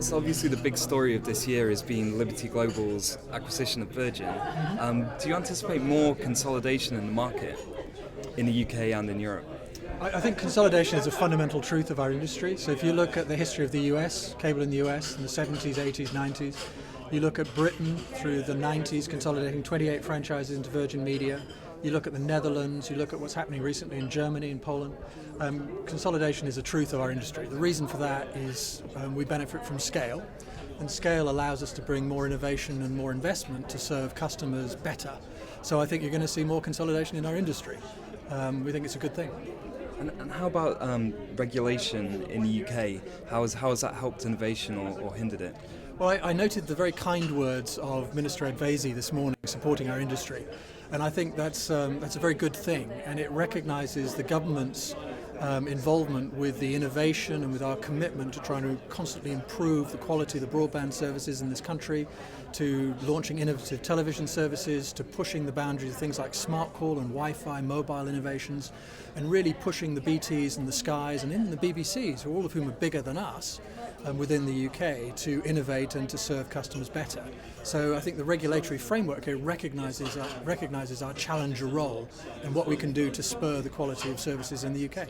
So obviously the big story of this year has been Liberty Global's acquisition of Virgin. Do you anticipate more consolidation in the market in the UK and in Europe? I think consolidation is a fundamental truth of our industry. So if you look at the history of the US, cable in the US in the 70s, 80s, 90s, you look at Britain through the 90s consolidating 28 franchises into Virgin Media, you look at the Netherlands, you look at what's happening recently in Germany and Poland, consolidation is a truth of our industry. The reason for that is we benefit from scale, and scale allows us to bring more innovation and more investment to serve customers better. So I think you're going to see more consolidation in our industry. We think it's a good thing. And how about regulation in the UK? How has that helped innovation or hindered it? Well, I noted the very kind words of Minister Ed Vaizey this morning supporting our industry, and I think that's a very good thing, and it recognises the government's involvement with the innovation and with our commitment to trying to constantly improve the quality of the broadband services in this country, to launching innovative television services, to pushing the boundaries of things like smart call and Wi-Fi mobile innovations, and really pushing the BTs and the Skies and even the BBCs, all of whom are bigger than us, within the UK to innovate and to serve customers better. So I think the regulatory framework here recognises our challenger role and what we can do to spur the quality of services in the UK.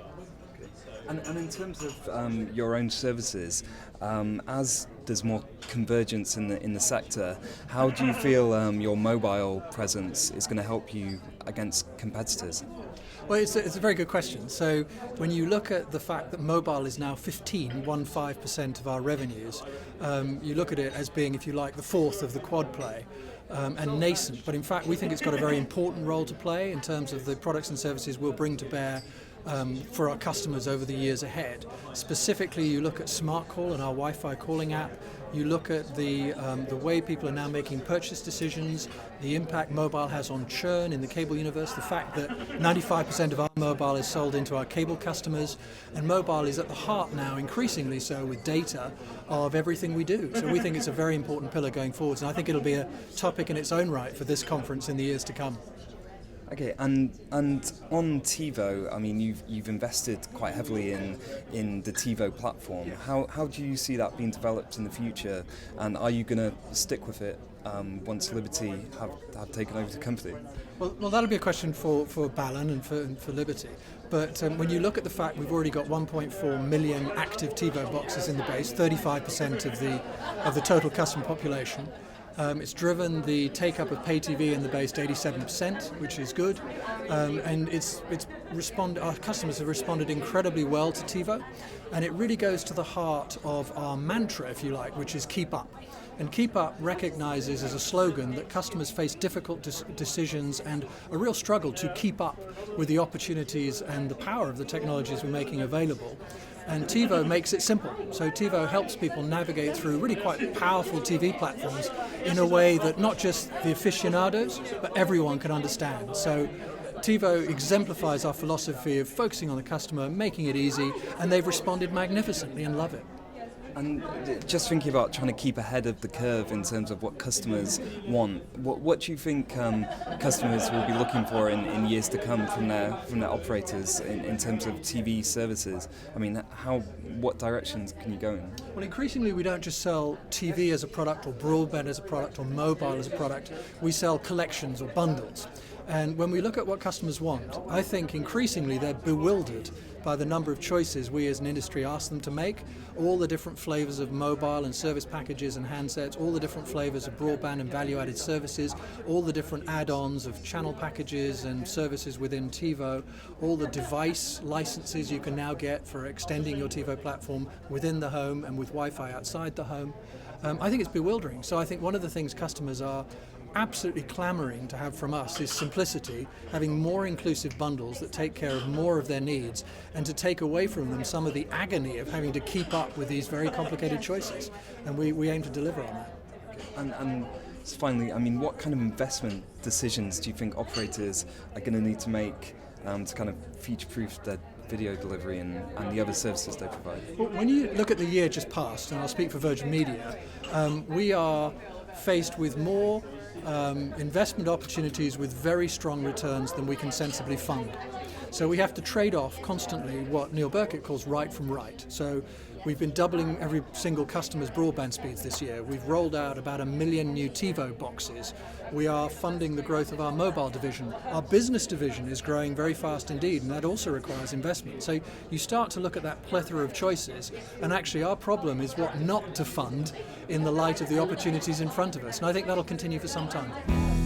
And in terms of your own services, as there's more convergence in the sector, how do you feel your mobile presence is going to help you against competitors? Well, it's a very good question. So when you look at the fact that mobile is now 15% of our revenues, you look at it as being, if you like, the fourth of the quad play. And nascent, but in fact we think it's got a very important role to play in terms of the products and services we'll bring to bear for our customers over the years ahead. Specifically, you look at Smart Call and our Wi-Fi calling app. You look at the way people are now making purchase decisions, the impact mobile has on churn in the cable universe, the fact that 95% of our mobile is sold into our cable customers, and mobile is at the heart now, increasingly so with data, of everything we do. So we think it's a very important pillar going forwards, and I think it'll be a topic in its own right for this conference in the years to come. Okay, and on TiVo, I mean, you've invested quite heavily in the TiVo platform. How do you see that being developed in the future, and are you going to stick with it once Liberty have taken over the company? Well, that'll be a question for Barron and for Liberty. But when you look at the fact we've already got 1.4 million active TiVo boxes in the base, 35% of the total customer population. It's driven the take-up of pay TV in the base to 87%, which is good, and our customers have responded incredibly well to TiVo, and it really goes to the heart of our mantra, if you like, which is keep up. And keep up recognises as a slogan that customers face difficult decisions and a real struggle to keep up with the opportunities and the power of the technologies we're making available. And TiVo makes it simple. So TiVo helps people navigate through really quite powerful TV platforms in a way that not just the aficionados, but everyone can understand. So TiVo exemplifies our philosophy of focusing on the customer, making it easy, and they've responded magnificently and love it. And just thinking about trying to keep ahead of the curve in terms of what customers want, what do you think customers will be looking for in years to come from their operators in terms of TV services? I mean, what directions can you go in? Well, increasingly we don't just sell TV as a product or broadband as a product or mobile as a product. We sell collections or bundles. And when we look at what customers want, I think increasingly they're bewildered by the number of choices we as an industry ask them to make, all the different flavors of mobile and service packages and handsets, all the different flavors of broadband and value-added services, all the different add-ons of channel packages and services within TiVo, all the device licenses you can now get for extending your TiVo platform within the home and with Wi-Fi outside the home. I think it's bewildering. So I think one of the things customers are absolutely clamoring to have from us is simplicity, having more inclusive bundles that take care of more of their needs and to take away from them some of the agony of having to keep up with these very complicated choices. And we aim to deliver on that. And finally, I mean, what kind of investment decisions do you think operators are going to need to make to kind of future-proof their video delivery and the other services they provide? Well, when you look at the year just past, and I'll speak for Virgin Media, we are faced with more investment opportunities with very strong returns than we can sensibly fund. So we have to trade off constantly what Neil Burkett calls right from right. So we've been doubling every single customer's broadband speeds this year. We've rolled out about 1 million new TiVo boxes. We are funding the growth of our mobile division. Our business division is growing very fast indeed, and that also requires investment. So you start to look at that plethora of choices, and actually our problem is what not to fund in the light of the opportunities in front of us. And I think that'll continue for some time.